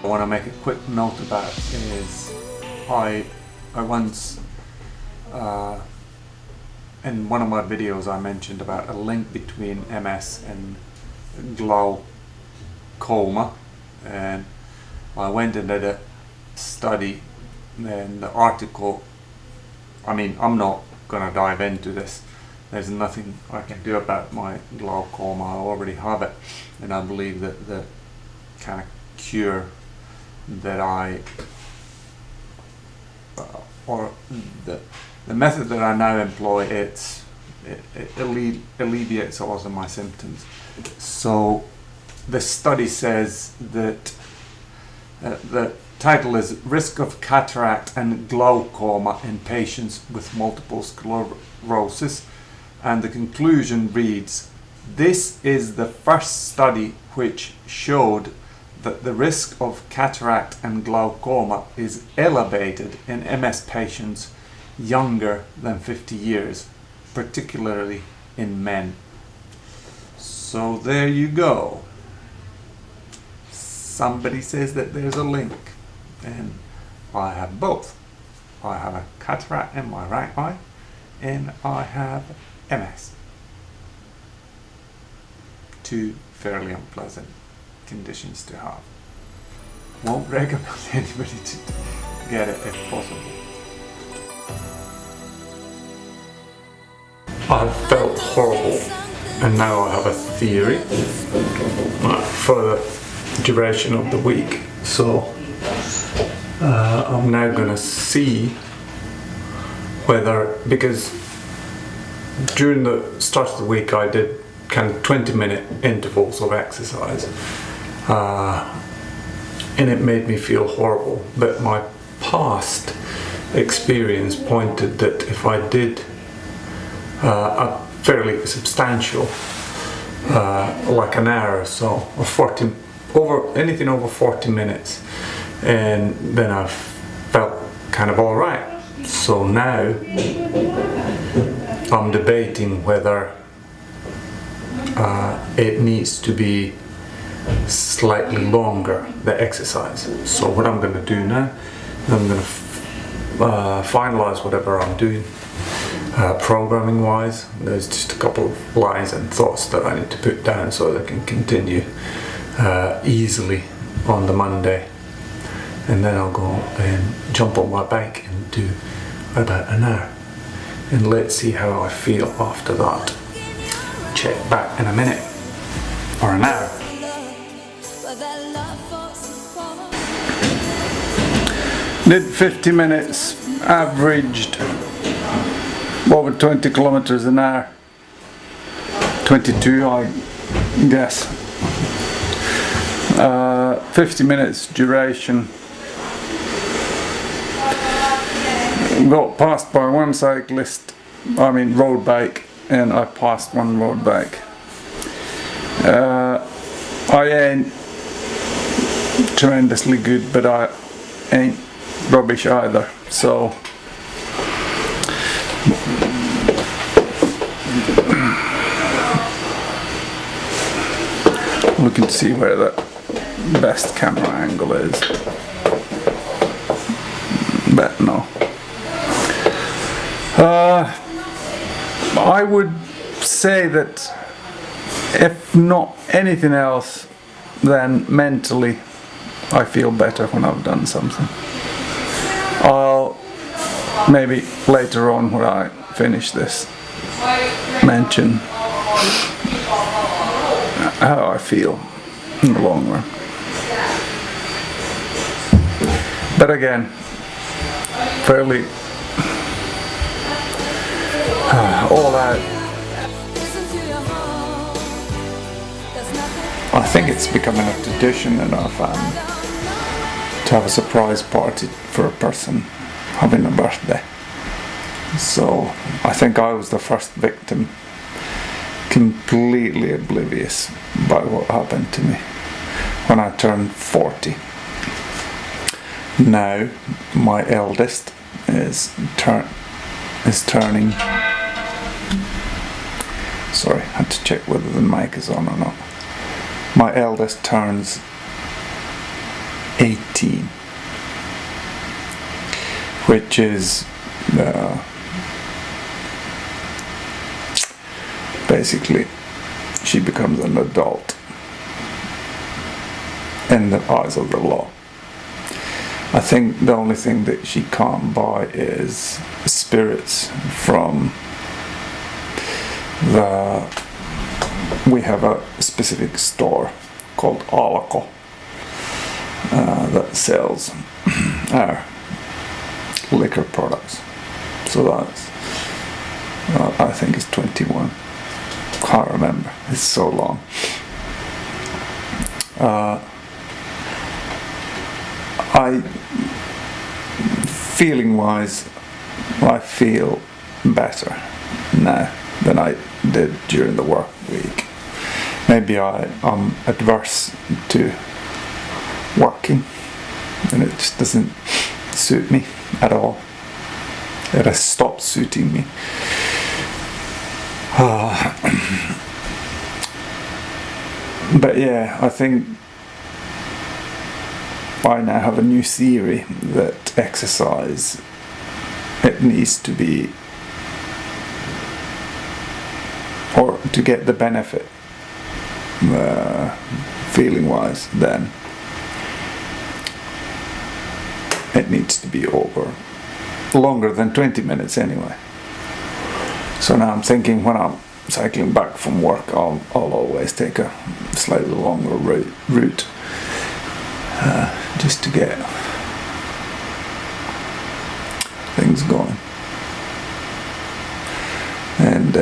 I want to make a quick note about is I once in one of my videos I mentioned about a link between MS and glaucoma, and I went and did a study, and the article, I mean, I'm not gonna dive into this. There's nothing I can do about my glaucoma. I already have it, and I believe that the kind of cure that or the method that I now employ, it alleviates all of my symptoms. So the study says that the title is Risk of Cataract and Glaucoma in Patients with Multiple Sclerosis, and the conclusion reads, this is the first study which showed that the risk of cataract and glaucoma is elevated in MS patients younger than 50 years, particularly in men. So there you go. Somebody says that there's a link, and I have both. I have a cataract in my right eye, and I have MS. Two fairly unpleasant conditions to have. Won't recommend anybody to get it if possible. I felt horrible, and now I have a theory for the duration of the week. So I'm now gonna see whether, because during the start of the week I did kind of 20-minute intervals of exercise, and it made me feel horrible. But my past experience pointed that if I did a fairly substantial, like an hour or so, or anything over 40 minutes, and then I felt kind of alright. So now I'm debating whether it needs to be slightly longer, the exercise. So what I'm going to do now, I'm going to finalize whatever I'm doing programming wise. There's just a couple of lines and thoughts that I need to put down so that I can continue easily on the Monday, and then I'll go and jump on my bike and do about an hour, and let's see how I feel after that. Check back in a minute or an hour. Did 50 minutes, averaged over 20 kilometers an hour. 22, I guess. 50 minutes duration. Got passed by one cyclist, road bike, and I passed one road bike. I ain't tremendously good, but I ain't rubbish either. So looking to see where the best camera angle is, but no. I would say that if not anything else, then mentally I feel better when I've done something. I'll maybe later on, when I finish this, mention how I feel in the long run. But again, fairly all out. I think it's becoming a tradition in our family to have a surprise party for a person having a birthday. So I think I was the first victim, completely oblivious by what happened to me when I turned 40. Now my eldest is turning. Sorry, I had to check whether the mic is on or not. My eldest turns 18 18, which is basically she becomes an adult in the eyes of the law. I think the only thing that she can't buy is spirits from we have a specific store called Alko that sells our liquor products. So that's I think it's 21. Can't remember. It's so long. Feeling wise, I feel better now than I did during the work week. Maybe I'm adverse to working and it just doesn't suit me at all. It has stopped suiting me. But yeah, I think I now have a new theory that exercise, it needs to be, or to get the benefit feeling wise, then it needs to be over longer than 20 minutes anyway. So now I'm thinking when I'm cycling back from work, I'll always take a slightly longer route just to get things going. And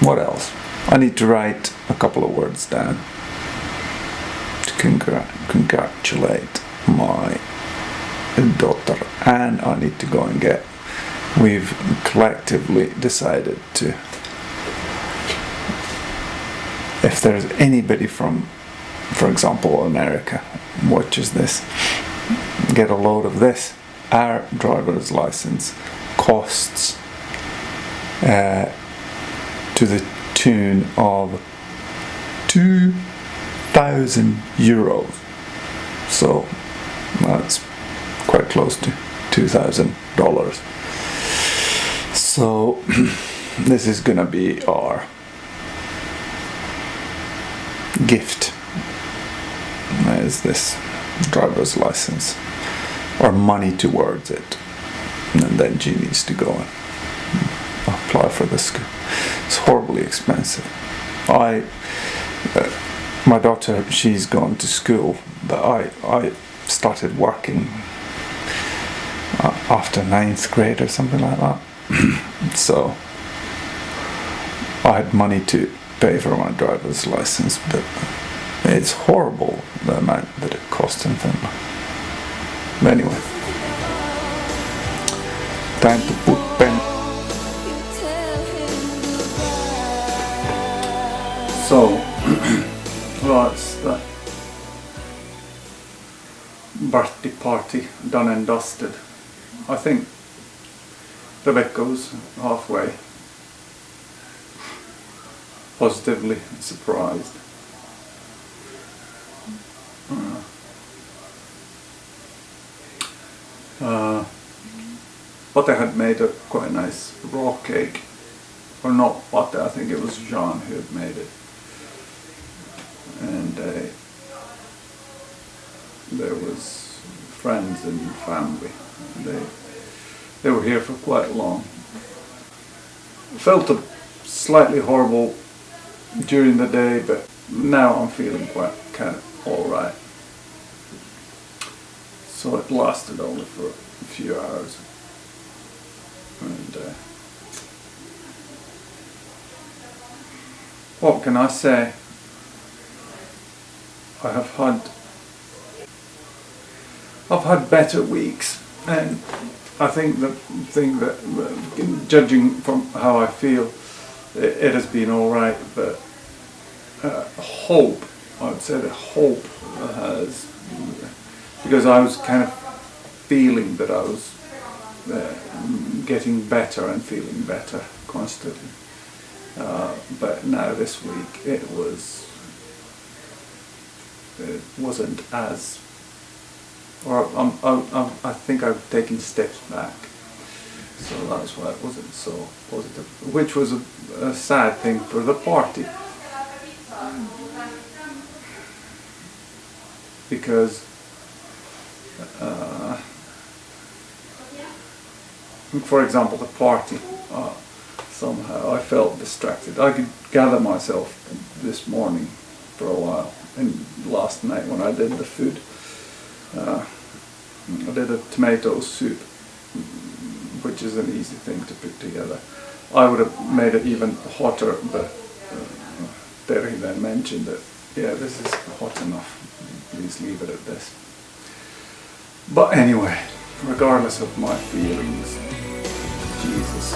what else? I need to write a couple of words down to congratulate my daughter, and I need to go and get. We've collectively decided to, if there's anybody from, for example, America watches this, get a load of this. Our driver's license costs to the tune of €2,000. So that's quite close to $2,000. So this is gonna be our gift, is this driver's license, or money towards it, and then she needs to go and apply for the school. It's horribly expensive. My daughter, she's gone to school, but I started working after 9th grade or something like that. So I had money to pay for my driver's license, but it's horrible the amount that it costs in Finland. But anyway, time to put pen. So that's the birthday party done and dusted. I think Rebekka's halfway positively surprised. Pate had made a quite nice raw cake, or not Pate, I think it was Jean who had made it, and there was friends and family. They were here for quite long. Felt slightly horrible during the day, but now I'm feeling quite kind of alright. So it lasted only for a few hours. And what can I say? I've had better weeks, and I think the thing that, judging from how I feel, it has been alright, but hope, I would say the hope has, because I was kind of feeling that I was getting better and feeling better constantly. But now this week it was it wasn't as, or I think I've taken steps back. So that's why it wasn't so positive, which was a sad thing for the party. Because for example, the party, somehow I felt distracted. I could gather myself this morning for a while, and last night when I did the food, I did a tomato soup, which is an easy thing to put together. I would have made it even hotter, but Terry then mentioned that, yeah, this is hot enough, please leave it at this. But anyway, regardless of my feelings, Jesus